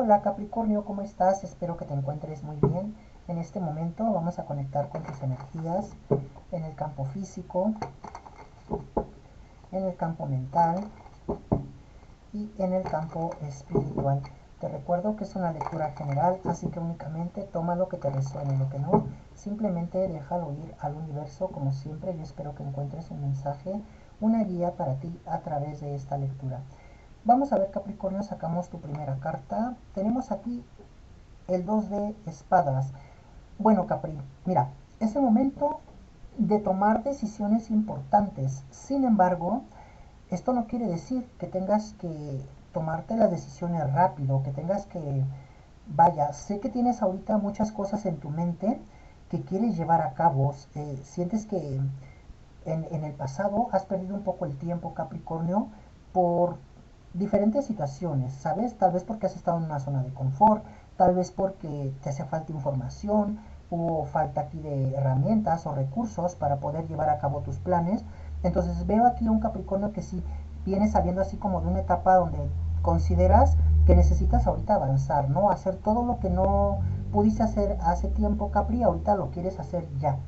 Hola Capricornio, ¿cómo estás? Espero que te encuentres muy bien. En este momento vamos a conectar con tus energías en el campo físico, en el campo mental y en el campo espiritual. Te recuerdo que es una lectura general, así que únicamente toma lo que te resuene, lo que no, simplemente déjalo ir al universo como siempre. Yo espero que encuentres un mensaje, una guía para ti a través de esta lectura. Vamos a ver Capricornio, sacamos tu primera carta. Tenemos aquí el 2 de espadas. Bueno, Capri, mira, es el momento de tomar decisiones importantes. Sin embargo, esto no quiere decir que tengas que tomarte las decisiones rápido, que tengas que, vaya, sé que tienes ahorita muchas cosas en tu mente que quieres llevar a cabo. Sientes que en el pasado has perdido un poco el tiempo, Capricornio, por diferentes situaciones, ¿sabes? Tal vez porque has estado en una zona de confort, tal vez porque te hace falta información, hubo falta aquí de herramientas o recursos para poder llevar a cabo tus planes. Entonces veo aquí un Capricornio que sí viene saliendo así como de una etapa donde consideras que necesitas ahorita avanzar, ¿no? Hacer todo lo que no pudiste hacer hace tiempo, Capri, ahorita lo quieres hacer ya.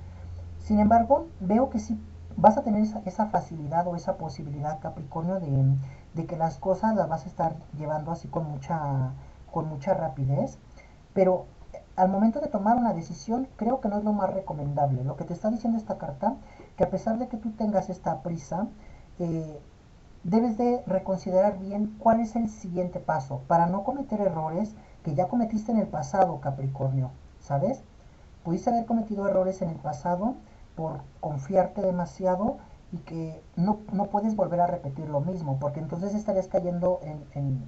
Sin embargo, veo que sí vas a tener esa facilidad o esa posibilidad, Capricornio, de que las cosas las vas a estar llevando así con mucha rapidez, pero al momento de tomar una decisión creo que no es lo más recomendable. Lo que te está diciendo esta carta, que a pesar de que tú tengas esta prisa, eh, debes de reconsiderar bien cuál es el siguiente paso para no cometer errores que ya cometiste en el pasado, Capricornio, ¿sabes? Pudiste haber cometido errores en el pasado por confiarte demasiado y que no puedes volver a repetir lo mismo, porque entonces estarías cayendo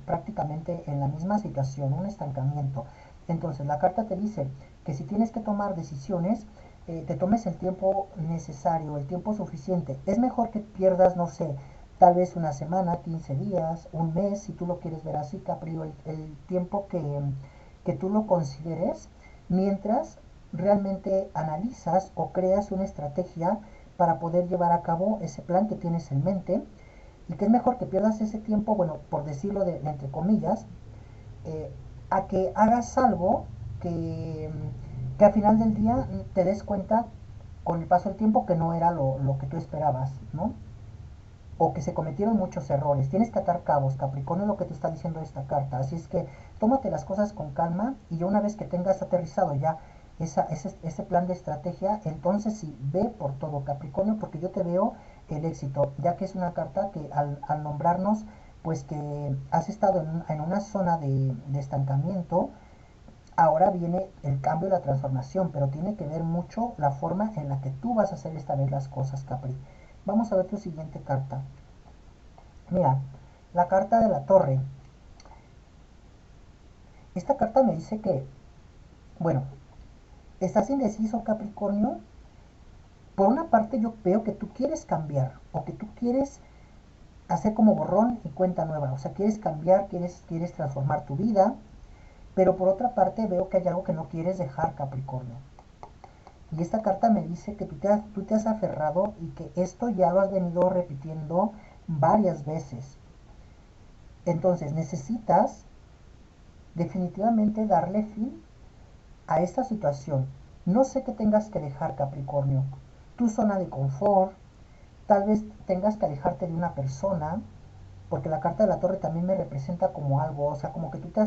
prácticamente en la misma situación, un estancamiento. Entonces la carta te dice que si tienes que tomar decisiones, te tomes el tiempo necesario, el tiempo suficiente. Es mejor que pierdas, no sé, tal vez una semana, 15 días, un mes, si tú lo quieres ver así, Capri, el tiempo que tú lo consideres, mientras realmente analizas o creas una estrategia para poder llevar a cabo ese plan que tienes en mente, y que es mejor que pierdas ese tiempo, bueno, por decirlo de entre comillas, eh, a que hagas algo que al final del día te des cuenta con el paso del tiempo que no era lo que tú esperabas, ¿no? O que se cometieron muchos errores. Tienes que atar cabos, Capricornio, es lo que te está diciendo esta carta. Así es que tómate las cosas con calma y una vez que tengas aterrizado ya ese plan de estrategia, entonces sí, ve por todo, Capricornio, porque yo te veo el éxito, ya que es una carta que al nombrarnos, pues que has estado en una zona de estancamiento. Ahora viene el cambio y la transformación, pero tiene que ver mucho la forma en la que tú vas a hacer esta vez las cosas, Capri. Vamos a ver tu siguiente carta. Mira, la carta de la torre. Esta carta me dice que, bueno, estás indeciso, Capricornio. Por una parte yo veo que tú quieres cambiar o que tú quieres hacer como borrón y cuenta nueva. O sea, quieres cambiar, quieres transformar tu vida. Pero por otra parte veo que hay algo que no quieres dejar, Capricornio. Y esta carta me dice que tú te has aferrado y que esto ya lo has venido repitiendo varias veces. Entonces necesitas definitivamente darle fin a esta situación. No sé qué tengas que dejar, Capricornio. Tu zona de confort, tal vez tengas que alejarte de una persona, porque la carta de la torre también me representa como algo, o sea, como que tú te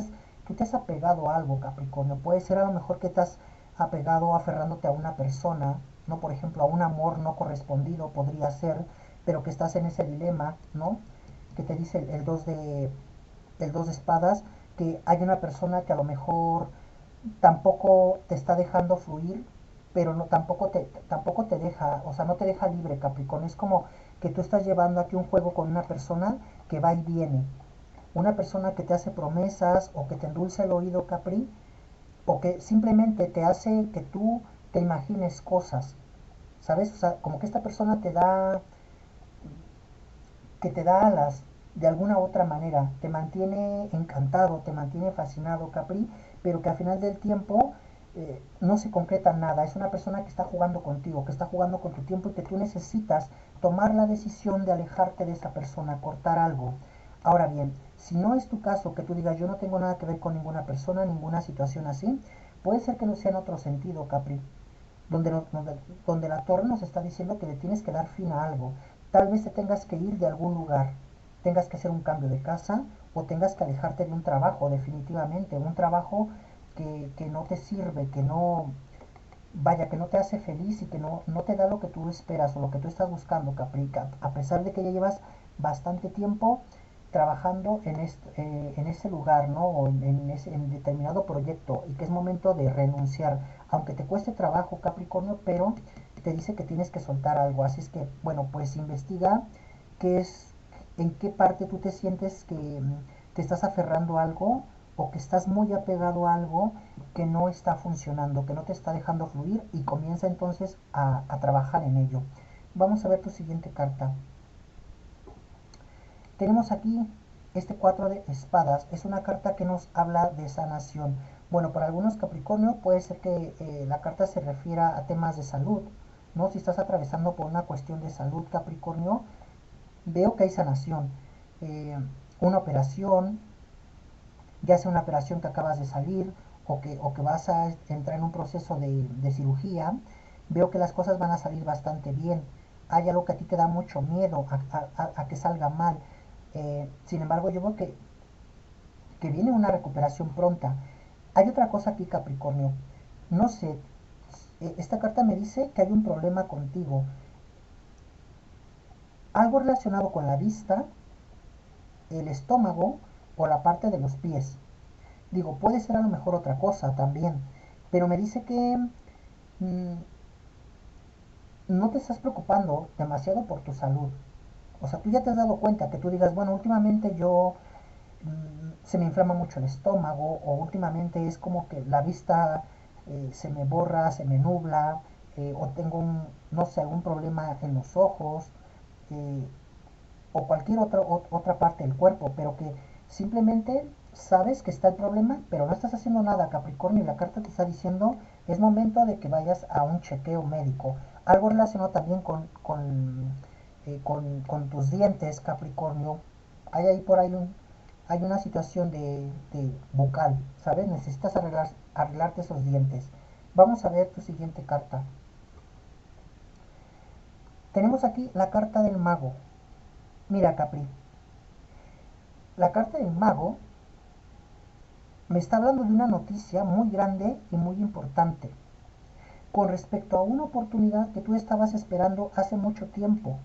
has apegado a algo, Capricornio. Puede ser a lo mejor que te has apegado aferrándote a una persona, ¿no? Por ejemplo, a un amor no correspondido podría ser, pero que estás en ese dilema, ¿no? Que te dice el 2 de espadas, que hay una persona que a lo mejor tampoco te está dejando fluir, pero no, tampoco te deja, o sea, no te deja libre, Capricornio. Es como que tú estás llevando aquí un juego con una persona que va y viene. Una persona que te hace promesas o que te endulce el oído, Capri, o que simplemente te hace que tú te imagines cosas, ¿sabes? O sea, como que esta persona que te da alas de alguna otra manera, te mantiene encantado, te mantiene fascinado, Capri, pero que al final del tiempo no se concreta nada. Es una persona que está jugando contigo, que está jugando con tu tiempo y que tú necesitas tomar la decisión de alejarte de esa persona, cortar algo. Ahora bien, Si no es tu caso, que tú digas yo no tengo nada que ver con ninguna persona, ninguna situación así, puede ser que no sea en otro sentido, Capri, donde, donde la torre nos está diciendo que le tienes que dar fin a algo. Tal vez te tengas que ir de algún lugar, tengas que hacer un cambio de casa o tengas que alejarte de un trabajo, definitivamente, un trabajo que no te sirve, que no, vaya, que no te hace feliz y que no te da lo que tú esperas o lo que tú estás buscando, Caprica, a pesar de que ya llevas bastante tiempo trabajando en ese lugar, ¿no? O en determinado proyecto y que es momento de renunciar, aunque te cueste trabajo, Capricornio, pero te dice que tienes que soltar algo, así es que, bueno, pues investiga qué es, en qué parte tú te sientes que te estás aferrando a algo o que estás muy apegado a algo que no está funcionando, que no te está dejando fluir y comienza entonces a trabajar en ello. Vamos a ver tu siguiente carta. Tenemos aquí este 4 de espadas. Es una carta que nos habla de sanación. Bueno, para algunos Capricornio puede ser que la carta se refiera a temas de salud, ¿no? Si estás atravesando por una cuestión de salud, Capricornio, veo que hay sanación. Eh, una operación, ya sea una operación que acabas de salir o que vas a entrar en un proceso de cirugía, veo que las cosas van a salir bastante bien. Hay algo que a ti te da mucho miedo a que salga mal. Sin embargo, yo veo que viene una recuperación pronta. Hay otra cosa aquí, Capricornio. No sé, esta carta me dice que hay un problema contigo. Algo relacionado con la vista, el estómago o la parte de los pies. Digo, puede ser a lo mejor otra cosa también, pero me dice que mmm, no te estás preocupando demasiado por tu salud. O sea, tú ya te has dado cuenta que tú digas, bueno, últimamente yo se me inflama mucho el estómago o últimamente es como que la vista se me borra, se me nubla o tengo un, no sé, algún problema en los ojos eh, o cualquier otra parte del cuerpo, pero que simplemente sabes que está el problema, pero no estás haciendo nada, Capricornio, y la carta te está diciendo es momento de que vayas a un chequeo médico. Algo relacionado también con tus dientes, Capricornio. Hay ahí por ahí hay una situación de bucal, ¿sabes? Necesitas arreglarte esos dientes. Vamos a ver tu siguiente carta. Tenemos aquí la carta del mago. Mira, Capri, la carta del mago me está hablando de una noticia muy grande y muy importante con respecto a una oportunidad que tú estabas esperando hace mucho tiempo.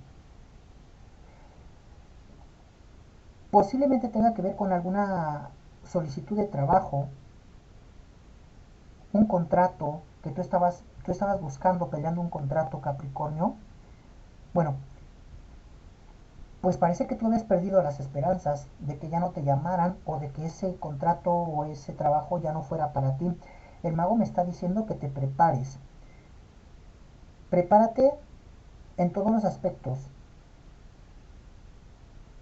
Posiblemente tenga que ver con alguna solicitud de trabajo, un contrato que tú estabas buscando, peleando un contrato, Capricornio. Bueno, pues parece que tú habías perdido las esperanzas de que ya no te llamaran o de que ese contrato o ese trabajo ya no fuera para ti. El mago me está diciendo que te prepares. Prepárate en todos los aspectos,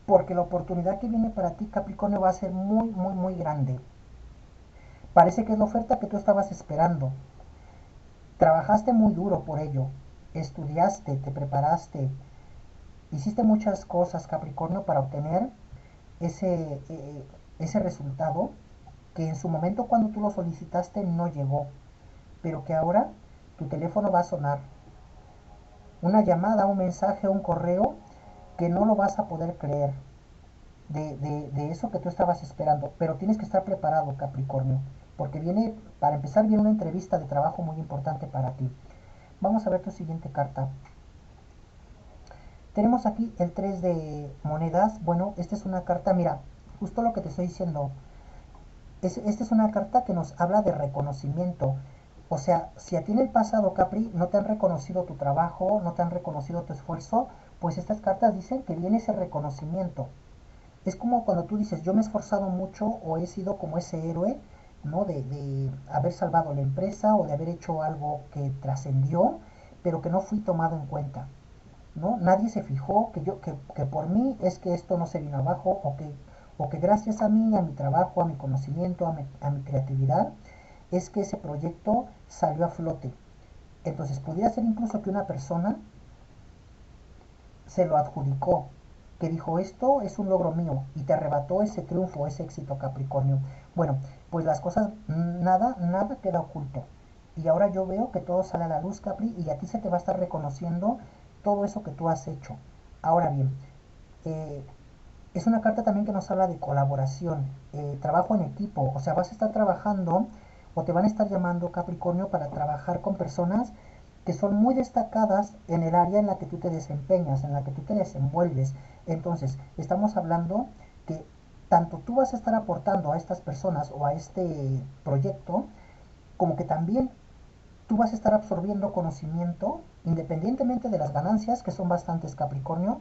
porque la oportunidad que viene para ti, Capricornio, va a ser muy, muy, muy grande. Parece que es la oferta que tú estabas esperando. Trabajaste muy duro por ello. Estudiaste, te preparaste, hiciste muchas cosas, Capricornio, para obtener ese resultado que en su momento cuando tú lo solicitaste no llegó, pero que ahora tu teléfono va a sonar. Una llamada, un mensaje, un correo que no lo vas a poder creer de eso que tú estabas esperando, pero tienes que estar preparado, Capricornio, porque viene, para empezar, viene una entrevista de trabajo muy importante para ti. Vamos a ver tu siguiente carta. Tenemos aquí el 3 de monedas. Bueno, esta es una carta, mira, justo lo que te estoy diciendo. Esta es una carta que nos habla de reconocimiento. O sea, si a ti en el pasado, Capri, no te han reconocido tu trabajo, no te han reconocido tu esfuerzo, pues estas cartas dicen que viene ese reconocimiento. Es como cuando tú dices, yo me he esforzado mucho o he sido como ese héroe, ¿no? De haber salvado la empresa o de haber hecho algo que trascendió, pero que no fui tomado en cuenta, ¿no? Nadie se fijó que por mí es que esto no se vino abajo o que gracias a mí, a mi trabajo, a mi conocimiento, a mi creatividad, es que ese proyecto salió a flote. Entonces pudiera ser incluso que una persona se lo adjudicó, que dijo esto es un logro mío y te arrebató ese triunfo, ese éxito, Capricornio. Bueno, pues las cosas, nada queda oculto. Y ahora yo veo que todo sale a la luz, Capri, y a ti se te va a estar reconociendo todo eso que tú has hecho. Ahora bien, eh, es una carta también que nos habla de colaboración, trabajo en equipo, o sea, vas a estar trabajando o te van a estar llamando, Capricornio, para trabajar con personas que son muy destacadas en el área en la que tú te desempeñas, en la que tú te desenvuelves. Entonces, estamos hablando que tanto tú vas a estar aportando a estas personas o a este proyecto, como que también tú vas a estar absorbiendo conocimiento, independientemente de las ganancias, que son bastantes, Capricornio.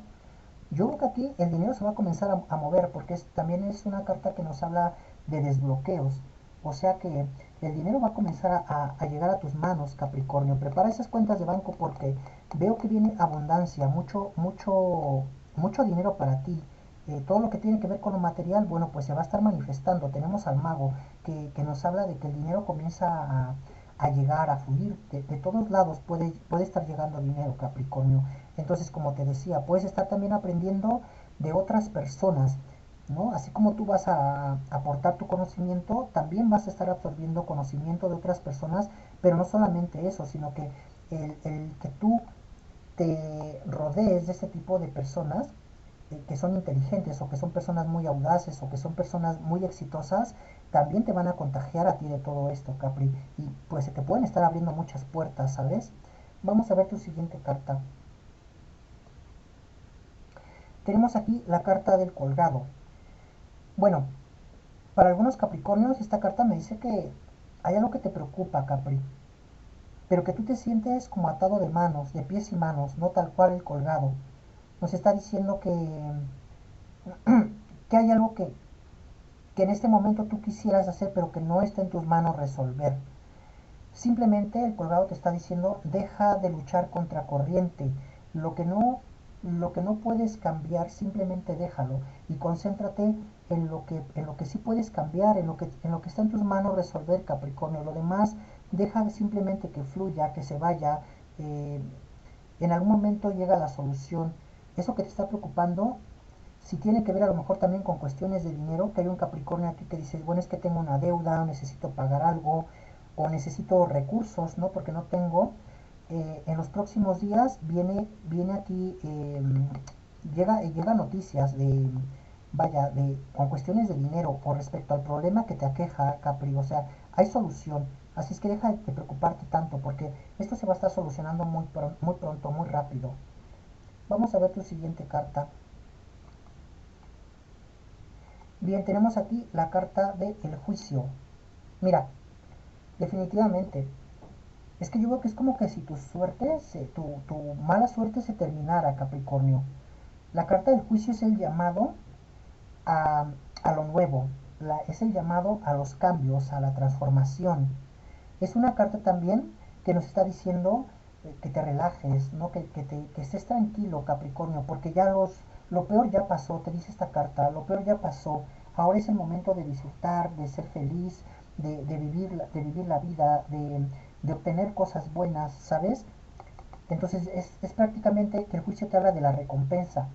Yo creo que aquí el dinero se va a comenzar a mover porque también es una carta que nos habla de desbloqueos. O sea que el dinero va a comenzar a llegar a tus manos, Capricornio. Prepara esas cuentas de banco porque veo que viene abundancia, mucho dinero para ti. Todo lo que tiene que ver con lo material, bueno, pues se va a estar manifestando. Tenemos al mago que nos habla de que el dinero comienza a llegar, a fluir. De todos lados puede estar llegando dinero, Capricornio. Entonces, como te decía, puedes estar también aprendiendo de otras personas, ¿no? Así como tú vas a aportar tu conocimiento, también vas a estar absorbiendo conocimiento de otras personas, pero no solamente eso, sino que el que tú te rodees de ese tipo de personas que son inteligentes o que son personas muy audaces o que son personas muy exitosas, también te van a contagiar a ti de todo esto, Capri. Y pues se te pueden estar abriendo muchas puertas, ¿sabes? Vamos a ver tu siguiente carta. Tenemos aquí la carta del colgado. Bueno, para algunos Capricornios esta carta me dice que hay algo que te preocupa, Capri, pero que tú te sientes como atado de manos, de pies y manos, no tal cual el colgado. Nos está diciendo que hay algo que en este momento tú quisieras hacer, pero que no está en tus manos resolver. Simplemente el colgado te está diciendo, deja de luchar contra corriente. Lo que no, lo que no puedes cambiar, simplemente déjalo y concéntrate en lo que sí puedes cambiar, en lo que está en tus manos resolver, Capricornio. Lo demás, deja simplemente que fluya, que se vaya. eh, en algún momento llega la solución. Eso que te está preocupando, si tiene que ver a lo mejor también con cuestiones de dinero, que hay un Capricornio aquí que dice, bueno, es que tengo una deuda, necesito pagar algo, o necesito recursos, ¿no? Porque no tengo. En los próximos días viene aquí, llega noticias vaya, con cuestiones de dinero o respecto al problema que te aqueja, Capri. O sea, hay solución. Así es que deja de preocuparte tanto, porque esto se va a estar solucionando muy pronto, muy rápido. Vamos a ver tu siguiente carta. Bien, tenemos aquí la carta del juicio. Mira, definitivamente, es que yo veo que es como que si tu mala suerte se terminara, Capricornio. La carta del juicio es el llamado a, a lo nuevo, es el llamado a los cambios, a la transformación. Es una carta también que nos está diciendo que te relajes, ¿no? Que estés tranquilo, Capricornio, porque lo peor ya pasó, te dice esta carta, lo peor ya pasó. Ahora es el momento de disfrutar, de ser feliz, de vivir la vida, de obtener cosas buenas, ¿sabes? Entonces es prácticamente que el juicio te habla de la recompensa.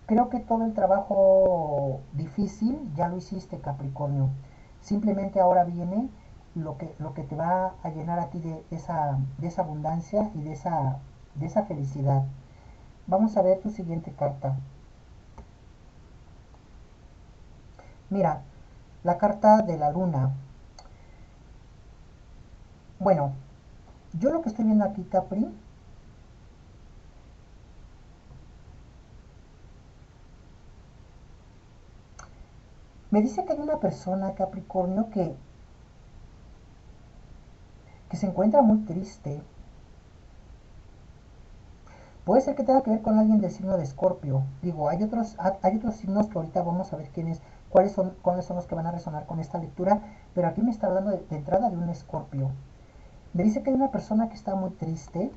Creo que todo el trabajo difícil ya lo hiciste, Capricornio. Simplemente ahora viene lo que te va a llenar a ti de esa abundancia y de esa felicidad. Vamos a ver tu siguiente carta. Mira, la carta de la luna. Bueno, yo lo que estoy viendo aquí, Capri, me dice que hay una persona, Capricornio, que se encuentra muy triste. Puede ser que tenga que ver con alguien del signo de Escorpio. Digo, hay otros signos que ahorita vamos a ver cuáles son los que van a resonar con esta lectura, pero aquí me está hablando de entrada de un Escorpio. Me dice que hay una persona que está muy triste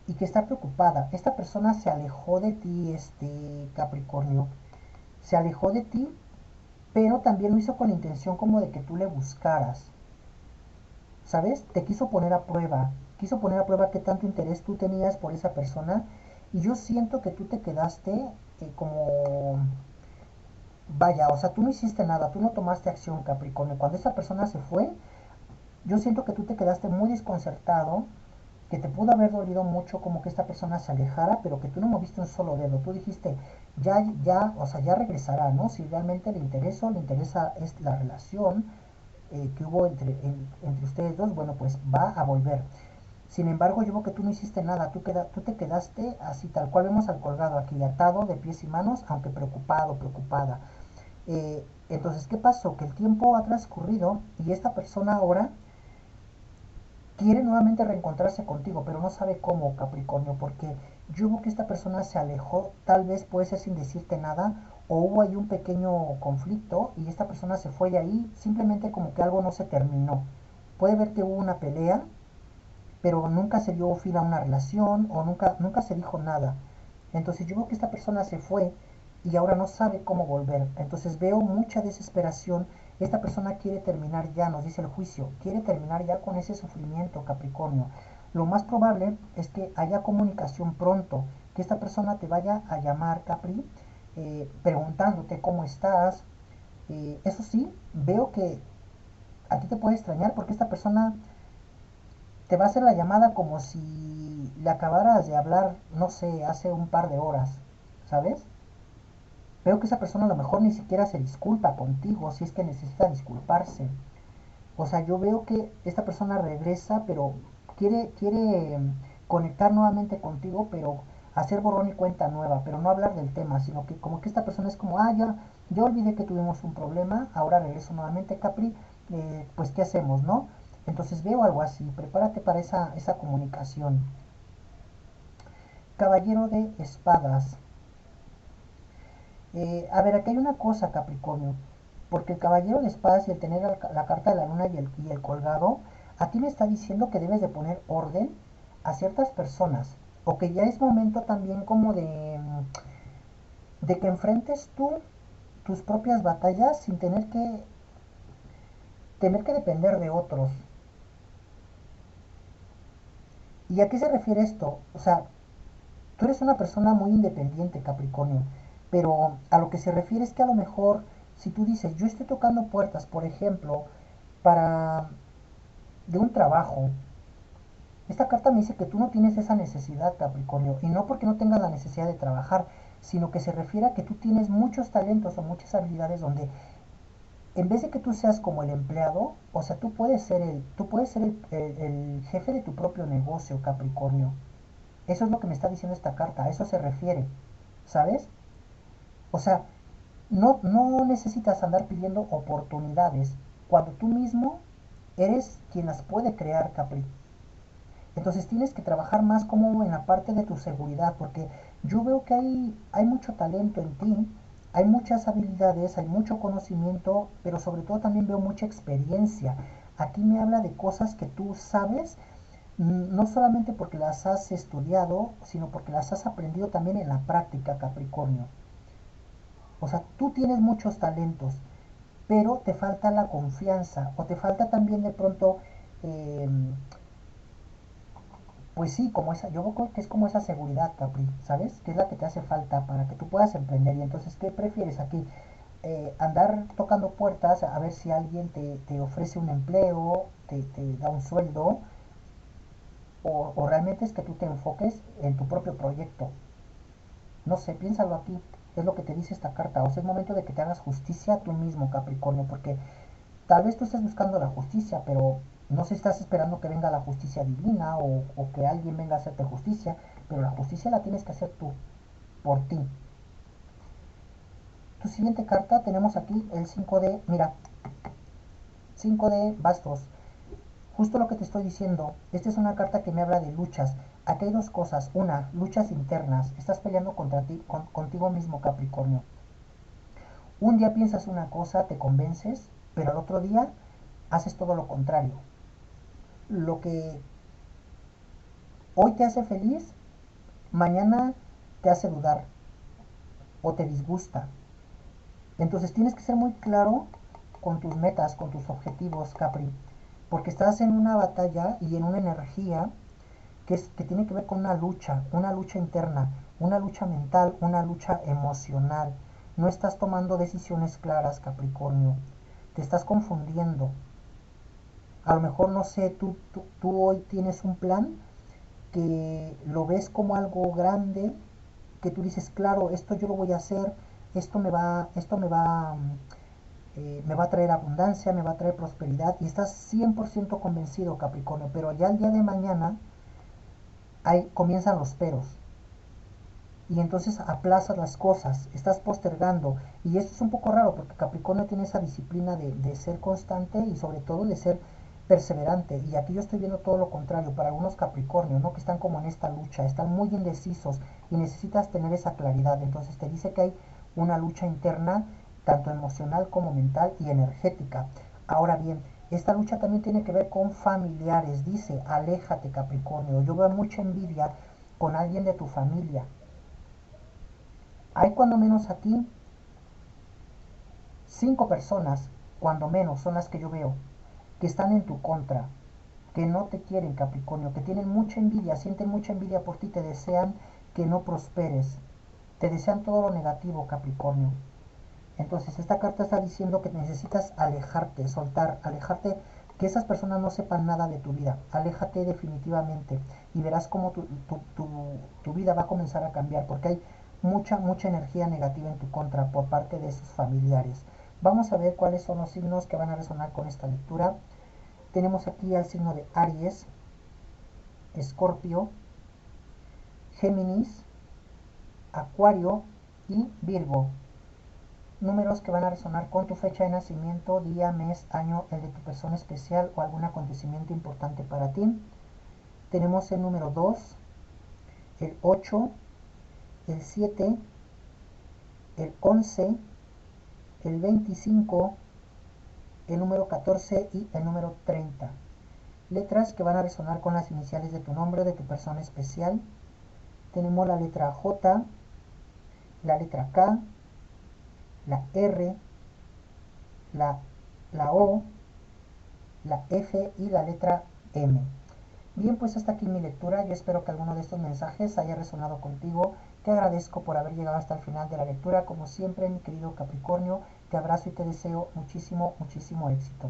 y que está preocupada. Esta persona se alejó de ti, Capricornio. Se alejó de ti, pero también lo hizo con intención como de que tú le buscaras. ¿Sabes? Te quiso poner a prueba qué tanto interés tú tenías por esa persona y yo siento que tú te quedaste como, vaya, o sea, tú no hiciste nada, tú no tomaste acción, Capricornio. Cuando esa persona se fue, yo siento que tú te quedaste muy desconcertado, que te pudo haber dolido mucho como que esta persona se alejara, pero que tú no moviste un solo dedo. Tú dijiste, ya, o sea, ya regresará, ¿no? Si realmente le interesa, le interesa es la relación que hubo entre ustedes dos, bueno, pues va a volver. Sin embargo, yo veo que tú no hiciste nada, tú te quedaste así tal cual vemos al colgado aquí, atado de pies y manos, aunque preocupado, preocupada. Entonces, ¿qué pasó? Que el tiempo ha transcurrido y esta persona ahora quiere nuevamente reencontrarse contigo, pero no sabe cómo, Capricornio, porque yo veo que esta persona se alejó, tal vez puede ser sin decirte nada, o hubo ahí un pequeño conflicto y esta persona se fue de ahí, simplemente como que algo no se terminó. Puede ver que hubo una pelea, pero nunca se dio fin a una relación o nunca se dijo nada. Entonces yo veo que esta persona se fue y ahora no sabe cómo volver. Entonces veo mucha desesperación. Esta persona quiere terminar ya, nos dice el juicio, quiere terminar ya con ese sufrimiento, Capricornio. Lo más probable es que haya comunicación pronto, que esta persona te vaya a llamar, Capri, preguntándote cómo estás. Eso sí, veo que a ti te puede extrañar porque esta persona te va a hacer la llamada como si le acabaras de hablar, no sé, hace un par de horas, ¿sabes? Veo que esa persona a lo mejor ni siquiera se disculpa contigo si es que necesita disculparse. O sea, yo veo que esta persona regresa, pero quiere conectar nuevamente contigo, pero hacer borrón y cuenta nueva, pero no hablar del tema, sino que como que esta persona es como, ya olvidé que tuvimos un problema, ahora regreso nuevamente, Capri, pues ¿qué hacemos, no? Entonces veo algo así, prepárate para esa comunicación. Caballero de espadas. A ver, aquí hay una cosa, Capricornio, porque el caballero de espadas y el tener la carta de la luna y el colgado, a ti me está diciendo que debes de poner orden a ciertas personas, o que ya es momento también como de que enfrentes tú tus propias batallas sin tener que depender de otros. ¿Y a qué se refiere esto? O sea, tú eres una persona muy independiente, Capricornio, pero a lo que se refiere es que a lo mejor si tú dices, yo estoy tocando puertas, por ejemplo, para de un trabajo, esta carta me dice que tú no tienes esa necesidad, Capricornio, y no porque no tengas la necesidad de trabajar, sino que se refiere a que tú tienes muchos talentos o muchas habilidades donde en vez de que tú seas como el empleado, o sea, tú puedes ser el jefe de tu propio negocio, Capricornio. Eso es lo que me está diciendo esta carta, a eso se refiere, ¿sabes? O sea, no necesitas andar pidiendo oportunidades cuando tú mismo eres quien las puede crear, Capri. Entonces tienes que trabajar más como en la parte de tu seguridad, porque yo veo que hay mucho talento en ti, hay muchas habilidades, hay mucho conocimiento, pero sobre todo también veo mucha experiencia. Aquí me habla de cosas que tú sabes, no solamente porque las has estudiado, sino porque las has aprendido también en la práctica, Capricornio. O sea, tú tienes muchos talentos, pero te falta la confianza o te falta también de pronto, eh, pues sí, como esa, yo creo que es como esa seguridad, Capri, ¿sabes? Que es la que te hace falta para que tú puedas emprender. Y entonces, ¿qué prefieres aquí? Andar tocando puertas a ver si alguien te ofrece un empleo, te da un sueldo, o realmente es que tú te enfoques en tu propio proyecto. No sé, piénsalo aquí. Es lo que te dice esta carta. O sea, es momento de que te hagas justicia a tú mismo, Capricornio, porque tal vez tú estés buscando la justicia, pero no sé si estás esperando que venga la justicia divina o que alguien venga a hacerte justicia, pero la justicia la tienes que hacer tú, por ti. Tu siguiente carta tenemos aquí el 5 de, mira, 5 de bastos. Justo lo que te estoy diciendo, esta es una carta que me habla de luchas. Aquí hay dos cosas. Una, luchas internas. Estás peleando contra ti, contigo mismo, Capricornio. Un día piensas una cosa, te convences, pero al otro día haces todo lo contrario. Lo que hoy te hace feliz, mañana te hace dudar o te disgusta. Entonces tienes que ser muy claro con tus metas, con tus objetivos, Capri, porque estás en una batalla y en una energía que tiene que ver con una lucha interna, una lucha mental, una lucha emocional. No estás tomando decisiones claras, Capricornio. Te estás confundiendo. A lo mejor, no sé, tú hoy tienes un plan que lo ves como algo grande, que tú dices, claro, esto yo lo voy a hacer, me va a traer abundancia, me va a traer prosperidad, y estás 100% convencido, Capricornio, pero ya el día de mañana comienzan los peros, y entonces aplazas las cosas, estás postergando, y esto es un poco raro porque Capricornio tiene esa disciplina de ser constante y sobre todo de ser perseverante, y aquí yo estoy viendo todo lo contrario para algunos Capricornios, ¿no? Que están como en esta lucha, están muy indecisos y necesitas tener esa claridad. Entonces te dice que hay una lucha interna, tanto emocional como mental y energética. Ahora bien, esta lucha también tiene que ver con familiares. Dice, aléjate, Capricornio, yo veo mucha envidia con alguien de tu familia. Hay cuando menos aquí 5 personas, cuando menos son las que yo veo, que están en tu contra, que no te quieren, Capricornio, que tienen mucha envidia, sienten mucha envidia por ti, te desean que no prosperes, te desean todo lo negativo, Capricornio. Entonces esta carta está diciendo que necesitas alejarte, soltar, alejarte, que esas personas no sepan nada de tu vida. Aléjate definitivamente y verás cómo tu vida va a comenzar a cambiar, porque hay mucha energía negativa en tu contra por parte de esos familiares. Vamos a ver cuáles son los signos que van a resonar con esta lectura. Tenemos aquí al signo de Aries, Escorpio, Géminis, Acuario y Virgo. Números que van a resonar con tu fecha de nacimiento, día, mes, año, el de tu persona especial o algún acontecimiento importante para ti. Tenemos el número 2, el 8, el 7, el 11, el 25, el número 14 y el número 30. Letras que van a resonar con las iniciales de tu nombre, de tu persona especial. Tenemos la letra J, la letra K, la R, la, la O, la F y la letra M. Bien, pues hasta aquí mi lectura. Yo espero que alguno de estos mensajes haya resonado contigo. Te agradezco por haber llegado hasta el final de la lectura. Como siempre, mi querido Capricornio, te abrazo y te deseo muchísimo éxito.